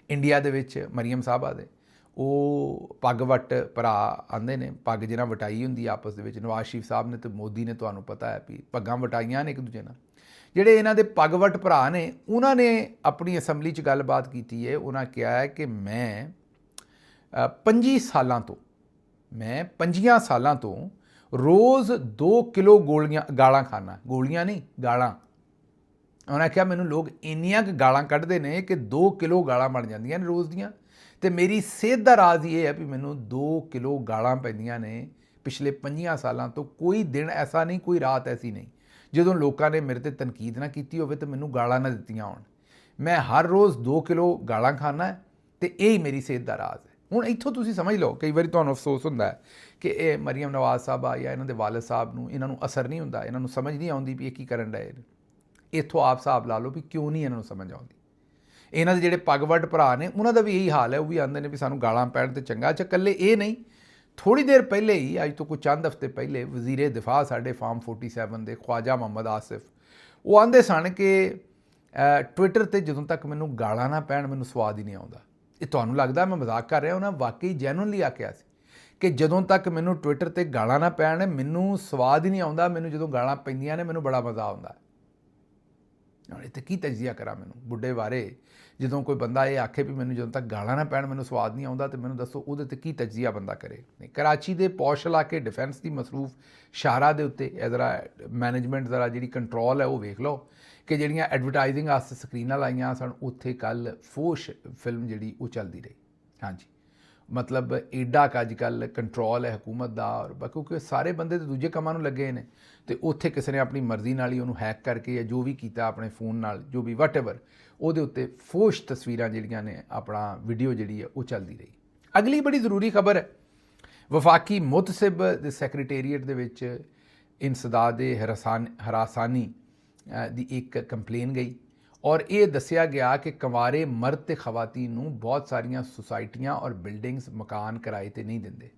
ਇੰਡੀਆ ਦੇ ਵਿੱਚ, ਮਰੀਅਮ ਸਾਹਿਬਾ ਦੇ, ਉਹ ਪੱਗ ਵੱਟ ਭਰਾ ਆਂਦੇ ਨੇ। ਪੱਗ ਜਿਹਨਾਂ ਵਟਾਈ ਹੁੰਦੀ ਆਪਸ ਦੇ ਵਿੱਚ, ਨਵਾਜ਼ ਸ਼ਰੀਫ ਸਾਹਿਬ ਨੇ ਤੇ ਮੋਦੀ ਨੇ, ਤੁਹਾਨੂੰ ਪਤਾ ਹੈ ਵੀ ਪੱਗਾਂ ਵਟਾਈਆਂ ਨੇ ਇੱਕ ਦੂਜੇ ਨਾਲ। ਜਿਹੜੇ ਇਹਨਾਂ ਦੇ ਪੱਗਵਟ ਭਰਾ ਨੇ, ਉਹਨਾਂ ਨੇ ਆਪਣੀ ਅਸੈਂਬਲੀ 'ਚ ਗੱਲਬਾਤ ਕੀਤੀ ਹੈ। ਉਹਨਾਂ ਕਿਹਾ ਹੈ ਕਿ ਮੈਂ 25 ਸਾਲਾਂ ਤੋਂ ਰੋਜ਼ 2 ਕਿਲੋ ਗਾਲਾਂ ਖਾਨਾ। ਗੋਲੀਆਂ ਨਹੀਂ, ਗਾਲਾਂ। ਉਹਨਾਂ ਕਿਹਾ ਮੈਨੂੰ ਲੋਕ ਇੰਨੀਆਂ ਕੁ ਗਾਲਾਂ ਕੱਢਦੇ ਨੇ ਕਿ 2 ਕਿਲੋ ਗਾਲਾਂ ਬਣ ਜਾਂਦੀਆਂ ਨੇ ਰੋਜ਼ ਦੀਆਂ, ਤੇ ਮੇਰੀ ਸਿਹਤ ਦਾ ਰਾਜ਼ ਇਹ ਹੈ ਵੀ ਮੈਨੂੰ 2 ਕਿਲੋ ਗਾਲਾਂ ਪੈਂਦੀਆਂ ਨੇ ਪਿਛਲੇ 25 ਸਾਲਾਂ ਤੋਂ। ਕੋਈ ਦਿਨ ਐਸਾ ਨਹੀਂ, ਕੋਈ ਰਾਤ ਐਸੀ ਨਹੀਂ ਜਦੋਂ ਲੋਕਾਂ ਨੇ ਮੇਰੇ ਤੇ ਤਨਕੀਦ ਨਾ ਕੀਤੀ ਹੋਵੇ ਤੇ ਮੈਨੂੰ ਗਾਲਾਂ ਨਾ ਦਿੱਤੀਆਂ ਹੋਣ। ਮੈਂ ਹਰ ਰੋਜ਼ 2 ਕਿਲੋ ਗਾਲਾਂ ਖਾਣਾ ਤੇ ਇਹ ਹੀ ਮੇਰੀ ਸਿਹਤ ਦਾ ਰਾਜ਼ ਹੈ। ਹੁਣ ਇੱਥੋਂ ਤੁਸੀਂ ਸਮਝ ਲਓ, ਕਈ ਵਾਰੀ ਤੁਹਾਨੂੰ ਅਫਸੋਸ ਹੁੰਦਾ ਹੈ ਕਿ ਇਹ ਮਰੀਅਮ ਨਵਾਜ਼ ਸਾਹਿਬਾ ਜਾਂ ਇਹਨਾਂ ਦੇ ਵਾਲਿਦ ਸਾਹਿਬ ਨੂੰ, ਇਹਨਾਂ ਨੂੰ ਅਸਰ ਨਹੀਂ ਹੁੰਦਾ, ਇਹਨਾਂ ਨੂੰ ਸਮਝ ਨਹੀਂ ਆਉਂਦੀ ਵੀ ਇਹ ਕੀ ਕਰਨ ਡਏ ਨੇ। ਇੱਥੋਂ ਆਪ ਹਿਸਾਬ ਲਾ ਲਓ ਵੀ ਕਿਉਂ ਨਹੀਂ ਇਹਨਾਂ ਨੂੰ ਸਮਝ ਆਉਂਦੀ। ਇਹਨਾਂ ਦੇ ਜਿਹੜੇ ਪੱਗਵਟ ਭਰਾ ਨੇ ਉਹਨਾਂ ਦਾ ਵੀ ਇਹੀ ਹਾਲ ਹੈ। ਉਹ ਵੀ ਆਉਂਦੇ ਨੇ ਵੀ ਸਾਨੂੰ ਗਾਲਾਂ ਪੈਣ ਤੇ ਚੰਗਾ। ਅੱਛਾ, ਇਕੱਲੇ ਇਹ ਨਹੀਂ, ਥੋੜ੍ਹੀ ਦੇਰ ਪਹਿਲੇ ਹੀ, ਅੱਜ ਤੋਂ ਕੋਈ ਚੰਦ ਹਫ਼ਤੇ ਪਹਿਲੇ, ਵਜ਼ੀਰੇ ਦਿਫਾ ਸਾਡੇ ਫਾਰਮ 47 ਦੇ ਖਵਾਜਾ ਮੁਹੰਮਦ ਆਸਿਫ, ਉਹ ਆਂਦੇ ਸਨ ਕਿ ਟਵਿੱਟਰ ਤੇ ਜਦੋਂ ਤੱਕ ਮੈਨੂੰ ਗਾਲਾਂ ਨਾ ਪੈਣ ਮੈਨੂੰ ਸਵਾਦ ਹੀ ਨਹੀਂ ਆਉਂਦਾ। ਇਹ ਤੁਹਾਨੂੰ ਲੱਗਦਾ ਮੈਂ ਮਜ਼ਾਕ ਕਰ ਰਿਹਾ? ਉਹਨਾਂ ਵਾਕਈ ਜੈਨੂਨਲੀ ਆਖਿਆ ਸੀ ਕਿ ਜਦੋਂ ਤੱਕ ਮੈਨੂੰ ਟਵਿੱਟਰ ਤੇ ਗਾਲਾਂ ਨਾ ਪੈਣ ਮੈਨੂੰ ਸਵਾਦ ਹੀ ਨਹੀਂ ਆਉਂਦਾ। ਮੈਨੂੰ ਜਦੋਂ ਗਾਲਾਂ ਪੈਂਦੀਆਂ ਨੇ ਮੈਨੂੰ ਬੜਾ ਮਜ਼ਾ ਆਉਂਦਾ। ਹੁਣ ਇਹ ਤੇ ਕੀ ਤਜਜ਼ੀਆ ਕਰਾਂ ਮੈਨੂੰ ਬੁੱਢੇ ਬਾਰੇ? ਜਦੋਂ ਕੋਈ ਬੰਦਾ ਇਹ ਆਖੇ ਵੀ ਮੈਨੂੰ ਜਦੋਂ ਤੱਕ ਗਾਲਾਂ ਨਾ ਪੈਣ ਮੈਨੂੰ ਸਵਾਦ ਨਹੀਂ ਆਉਂਦਾ, ਤੇ ਮੈਨੂੰ ਦੱਸੋ ਉਹਦੇ 'ਤੇ ਕੀ ਤਜਜ਼ੀਆ ਬੰਦਾ ਕਰੇ। ਨਹੀਂ, ਕਰਾਚੀ ਦੇ ਪੌਸ਼ ਇਲਾਕੇ ਡਿਫੈਂਸ ਦੀ ਮਸਰੂਫ ਸ਼ਾਹਰਾ ਦੇ ਉੱਤੇ ਇਹ ਜ਼ਰਾ ਮੈਨੇਜਮੈਂਟ ਜ਼ਰਾ ਜਿਹੜੀ ਕੰਟਰੋਲ ਹੈ ਉਹ ਵੇਖ ਲਓ ਕਿ ਜਿਹੜੀਆਂ ਐਡਵਰਟਾਈਜ਼ਿੰਗ ਵਾਸਤੇ ਸਕਰੀਨਾਂ ਲਾਈਆਂ ਸਨ ਉੱਥੇ ਕੱਲ੍ਹ ਫੋਸ਼ ਫਿਲਮ ਜਿਹੜੀ ਉਹ ਚੱਲਦੀ ਰਹੀ। ਹਾਂਜੀ, ਮਤਲਬ ਏਡਾ ਕੁ ਅੱਜ ਕੱਲ੍ਹ ਕੰਟਰੋਲ ਹੈ ਹਕੂਮਤ ਦਾ। ਔਰ ਕਿਉਂਕਿ ਸਾਰੇ ਬੰਦੇ ਤਾਂ ਦੂਜੇ ਕੰਮਾਂ ਨੂੰ ਲੱਗੇ ਨੇ ਤੇ ਉੱਥੇ ਕਿਸੇ ਨੇ ਆਪਣੀ ਮਰਜ਼ੀ ਨਾਲ ਹੀ ਉਹਨੂੰ ਹੈਕ ਕਰਕੇ ਜਾਂ ਜੋ ਵੀ ਕੀਤਾ ਆਪਣੇ ਫੋਨ ਨਾਲ, ਜੋ ਵੀ ਵਟਐਵਰ, ਉਹਦੇ ਉੱਤੇ ਫੋਸ਼ ਤਸਵੀਰਾਂ ਜਿਹੜੀਆਂ ਨੇ, ਆਪਣਾ ਵੀਡੀਓ ਜਿਹੜੀ ਹੈ ਉਹ ਚੱਲਦੀ ਰਹੀ। ਅਗਲੀ ਬੜੀ ਜ਼ਰੂਰੀ ਖਬਰ ਹੈ, ਵਫਾਕੀ ਮੁਤਸਿਬ ਦੇ ਸੈਕਟਰੀਏਟ ਦੇ ਵਿੱਚ ਇੰਸਦਾਦ ਹਰਾਸਾਨੀ ਦੀ ਇੱਕ ਕੰਪਲੇਨ ਗਈ ਔਰ ਇਹ ਦੱਸਿਆ ਗਿਆ ਕਿ ਕੰਵਾਰੇ ਮਰਦ ਤੇ ਖਵਾਤੀਨ ਨੂੰ ਬਹੁਤ ਸਾਰੀਆਂ ਸੁਸਾਇਟੀਆਂ ਔਰ ਬਿਲਡਿੰਗਸ ਮਕਾਨ ਕਿਰਾਏ ਤੇ ਨਹੀਂ ਦਿੰਦੇ।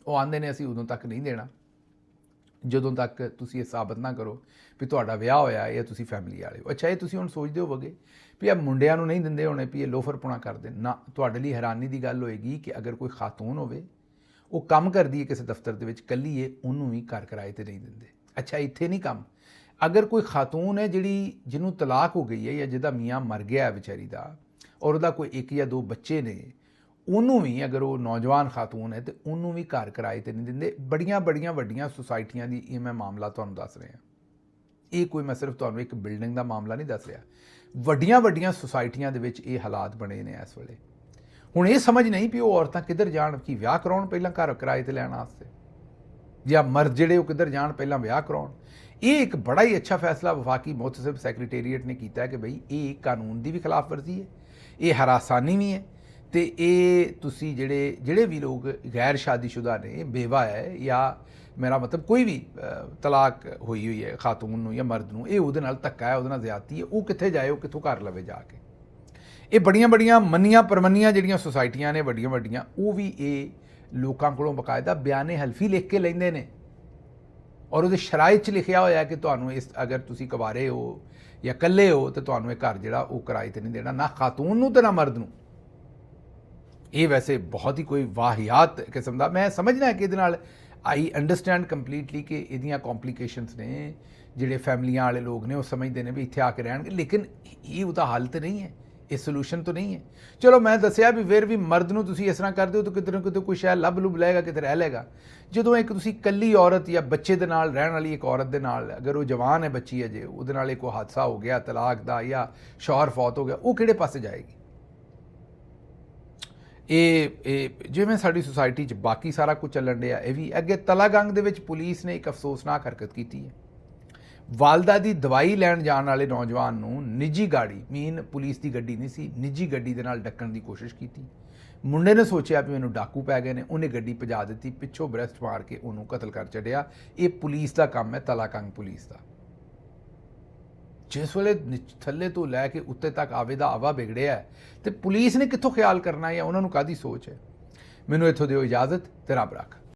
ਉਹ ਆਂਦੇ ਨੇ ਅਸੀਂ ਉਦੋਂ ਤੱਕ ਨਹੀਂ ਦੇਣਾ ਜਦੋਂ ਤੱਕ ਤੁਸੀਂ ਇਹ ਸਾਬਤ ਨਾ ਕਰੋ ਵੀ ਤੁਹਾਡਾ ਵਿਆਹ ਹੋਇਆ ਹੈ ਜਾਂ ਤੁਸੀਂ ਫੈਮਿਲੀ ਵਾਲੇ ਹੋ। ਅੱਛਾ, ਇਹ ਤੁਸੀਂ ਹੁਣ ਸੋਚਦੇ ਹੋਵੋਗੇ ਵੀ ਇਹ ਮੁੰਡਿਆਂ ਨੂੰ ਨਹੀਂ ਦਿੰਦੇ ਹੋਣੇ ਵੀ ਇਹ ਲੋਫਰਪੁਣਾ ਕਰਦੇ ਨਾ। ਤੁਹਾਡੇ ਲਈ ਹੈਰਾਨੀ ਦੀ ਗੱਲ ਹੋਏਗੀ ਕਿ ਅਗਰ ਕੋਈ ਖਾਤੂਨ ਹੋਵੇ, ਉਹ ਕੰਮ ਕਰਦੀ ਹੈ ਕਿਸੇ ਦਫ਼ਤਰ ਦੇ ਵਿੱਚ, ਇਕੱਲੀ ਹੈ, ਉਹਨੂੰ ਵੀ ਘਰ ਕਿਰਾਏ ਤੇ ਨਹੀਂ ਦਿੰਦੇ। ਅੱਛਾ, ਇੱਥੇ ਨਹੀਂ ਕੰਮ। ਅਗਰ ਕੋਈ ਖਾਤੂਨ ਹੈ ਜਿਹਨੂੰ ਤਲਾਕ ਹੋ ਗਈ ਹੈ ਜਾਂ ਜਿਹਦਾ ਮੀਆਂ ਮਰ ਗਿਆ ਹੈ ਵਿਚਾਰੀ ਦਾ, ਔਰ ਉਹਦਾ ਕੋਈ 1 ਜਾਂ 2 ਬੱਚੇ ਨੇ, ਉਹਨੂੰ ਵੀ, ਅਗਰ ਉਹ ਨੌਜਵਾਨ ਖਾਤੂਨ ਹੈ ਤੇ ਉਹਨੂੰ ਵੀ ਘਰ ਕਿਰਾਏ ਤੇ ਨਹੀਂ ਦਿੰਦੇ। ਬੜੀਆਂ ਵੱਡੀਆਂ ਸੁਸਾਇਟੀਆਂ ਦੀ ਇਹ ਮੈਂ ਮਾਮਲਾ ਤੁਹਾਨੂੰ ਦੱਸ ਰਿਹਾ। ਇਹ ਕੋਈ ਮੈਂ ਸਿਰਫ ਤੁਹਾਨੂੰ ਇੱਕ ਬਿਲਡਿੰਗ ਦਾ ਮਾਮਲਾ ਨਹੀਂ ਦੱਸ ਰਿਹਾ, ਵੱਡੀਆਂ ਸੁਸਾਇਟੀਆਂ ਦੇ ਵਿੱਚ ਇਹ ਹਾਲਾਤ ਬਣੇ ਨੇ ਇਸ ਵੇਲੇ। ਹੁਣ ਇਹ ਸਮਝ ਨਹੀਂ ਵੀ ਉਹ ਔਰਤਾਂ ਕਿੱਧਰ ਜਾਣ, ਕਿ ਵਿਆਹ ਕਰਾਉਣ ਪਹਿਲਾਂ ਘਰ ਕਿਰਾਏ ਤੇ ਲੈਣ ਵਾਸਤੇ, ਜਾਂ ਮਰਦ ਜਿਹੜੇ ਉਹ ਕਿੱਧਰ ਜਾਣ ਪਹਿਲਾਂ ਵਿਆਹ ਕਰਾਉਣ। ਇਹ ਇੱਕ ਬੜਾ ਹੀ ਅੱਛਾ ਫੈਸਲਾ ਵਫਾਕੀ ਮੁਹਤਸਬ ਸੈਕਟਰੀਏਟ ਨੇ ਕੀਤਾ ਕਿ ਬਈ ਇਹ ਕਾਨੂੰਨ ਦੀ ਵੀ ਖਿਲਾਫ ਵਰਜ਼ੀ ਹੈ, ਇਹ ਹਰਾਸਾਨੀ ਵੀ ਹੈ, ਤੇ ਇਹ ਤੁਸੀਂ ਜਿਹੜੇ ਵੀ ਲੋਕ ਗੈਰ ਸ਼ਾਦੀशुदा ਨੇ, ਬੇਵਾ ਹੈ ਜਾਂ ਮੇਰਾ ਮਤਲਬ ਕੋਈ ਵੀ ਤਲਾਕ ਹੋਈ ਹੈ ਖਾਤੂਨ ਨੂੰ ਜਾਂ ਮਰਦ ਨੂੰ, ਇਹ ਉਹਦੇ ਨਾਲ ਧੱਕਾ ਹੈ, ਉਹਦੇ ਨਾਲ ਜ਼ਿਆਦਤੀ ਹੈ, ਉਹ ਕਿੱਥੇ ਜਾਏ, ਉਹ ਕਿੱਥੋਂ ਘਰ ਲਵੇ ਜਾ ਕੇ। ਇਹ ਬੜੀਆਂ ਮੰਨੀਆਂ ਪਰਮੰਨੀਆਂ ਜਿਹੜੀਆਂ ਸੁਸਾਇਟੀਆਂ ਨੇ ਵੱਡੀਆਂ ਉਹ ਵੀ ਇਹ ਲੋਕਾਂ ਕੋਲੋਂ ਬਕਾਇਦਾ ਬਿਆਨੇ ਹਲਫੀ ਲਿਖ ਕੇ ਲੈਂਦੇ ਨੇ, ਔਰ ਉਹਦੇ ਸ਼ਰਾਇਤ 'ਚ ਲਿਖਿਆ ਹੋਇਆ ਕਿ ਤੁਹਾਨੂੰ ਇਸ ਅਗਰ ਤੁਸੀਂ ਕੁਵਾਰੇ ਹੋ ਜਾਂ ਇਕੱਲੇ ਹੋ ਤਾਂ ਤੁਹਾਨੂੰ ਇਹ ਘਰ ਜਿਹੜਾ ਉਹ ਕਿਰਾਏ 'ਤੇ ਨਹੀਂ ਦੇਣਾ, ਨਾ ਖਾਤੂਨ ਨੂੰ ਤੇ ਨਾ ਮਰਦ ਨੂੰ। ਇਹ ਵੈਸੇ ਬਹੁਤ ਹੀ ਕੋਈ ਵਾਹਿਆਤ ਕਿਸਮ ਦਾ, ਮੈਂ ਸਮਝਦਾ ਕਿ ਇਹਦੇ ਨਾਲ ਆਈ ਅੰਡਰਸਟੈਂਡ ਕੰਪਲੀਟਲੀ ਕਿ ਇਹਦੀਆਂ ਕੰਪਲਿਕੇਸ਼ਨਸ ਨੇ, ਜਿਹੜੇ ਫੈਮਲੀਆਂ ਵਾਲੇ ਲੋਕ ਨੇ ਉਹ ਸਮਝਦੇ ਨੇ ਵੀ ਇੱਥੇ ਆ ਕੇ ਰਹਿਣਗੇ, ਲੇਕਿਨ ਇਹ ਉਹਦਾ ਹੱਲ ਤਾਂ ਨਹੀਂ ਹੈ, ਇਹ ਸੋਲੂਸ਼ਨ ਤਾਂ ਨਹੀਂ ਹੈ। ਚਲੋ ਮੈਂ ਦੱਸਿਆ ਵੀ ਫਿਰ ਵੀ ਮਰਦ ਨੂੰ ਤੁਸੀਂ ਇਸ ਤਰ੍ਹਾਂ ਕਰਦੇ ਹੋ ਤਾਂ ਕਿਤੇ ਨਾ ਕਿਤੇ ਕੋਈ ਸ਼ਾਇਦ ਲੱਭ ਲੁੱਭ ਲਏਗਾ, ਕਿਤੇ ਰਹਿ ਲਏਗਾ। ਜਦੋਂ ਇੱਕ ਤੁਸੀਂ ਇਕੱਲੀ ਔਰਤ ਜਾਂ ਬੱਚੇ ਦੇ ਨਾਲ ਰਹਿਣ ਵਾਲੀ ਇੱਕ ਔਰਤ ਦੇ ਨਾਲ, ਅਗਰ ਉਹ ਜਵਾਨ ਹੈ ਬੱਚੀ ਅਜੇ, ਉਹਦੇ ਨਾਲ ਕੋਈ ਹਾਦਸਾ ਹੋ ਗਿਆ ਤਲਾਕ ਦਾ ਜਾਂ ਸ਼ੌਹਰ ਫੌਤ ਹੋ ਗਿਆ, ਉਹ ਕਿਹੜੇ ਪਾਸੇ ਜਾਏਗੀ? ਇਹ ਜਿਵੇਂ ਸਾਡੀ ਸੁਸਾਇਟੀ 'ਚ ਬਾਕੀ ਸਾਰਾ ਕੁਝ ਚੱਲਣ ਡਿਆ, ਇਹ ਵੀ ਅੱਗੇ ਤਲਾਗੰਗ ਦੇ ਵਿੱਚ ਪੁਲਿਸ ਨੇ ਇੱਕ ਅਫਸੋਸਨਾਕ ਹਰਕਤ ਕੀਤੀ ਹੈ। ਵਾਲਦਾ ਦੀ ਦਵਾਈ ਲੈਣ ਜਾਣ ਵਾਲੇ ਨੌਜਵਾਨ ਨੂੰ ਨਿੱਜੀ ਗਾੜੀ, ਮੀਨ ਪੁਲਿਸ ਦੀ ਗੱਡੀ ਨਹੀਂ ਸੀ, ਨਿੱਜੀ ਗੱਡੀ ਦੇ ਨਾਲ ਡੱਕਣ ਦੀ ਕੋਸ਼ਿਸ਼ ਕੀਤੀ। ਮੁੰਡੇ ਨੇ ਸੋਚਿਆ ਵੀ ਮੈਨੂੰ ਡਾਕੂ ਪੈ ਗਏ ਨੇ, ਉਹਨੇ ਗੱਡੀ ਭਜਾ ਦਿੱਤੀ, ਪਿੱਛੋਂ ਬ੍ਰੈਸਟ ਮਾਰ ਕੇ ਉਹਨੂੰ ਕਤਲ ਕਰ ਛੱਡਿਆ। ਇਹ ਪੁਲਿਸ ਦਾ ਕੰਮ ਹੈ, ਤਲਾਕੰਗ ਪੁਲਿਸ ਦਾ। ਜਿਸ ਵੇਲੇ ਥੱਲੇ ਤੋਂ ਲੈ ਕੇ ਉੱਤੇ ਤੱਕ ਆਵੇ ਦਾ ਆਵਾ ਵਿਗੜਿਆ ਤੇ ਪੁਲਿਸ ਨੇ ਕਿੱਥੋਂ ਖਿਆਲ ਕਰਨਾ ਜਾਂ ਉਹਨਾਂ ਨੂੰ ਕਾਹਦੀ ਸੋਚ ਹੈ? ਮੈਨੂੰ ਇੱਥੋਂ ਦਿਓ ਇਜਾਜ਼ਤ ਤੇ ਰੱਬ ਰੱਖ।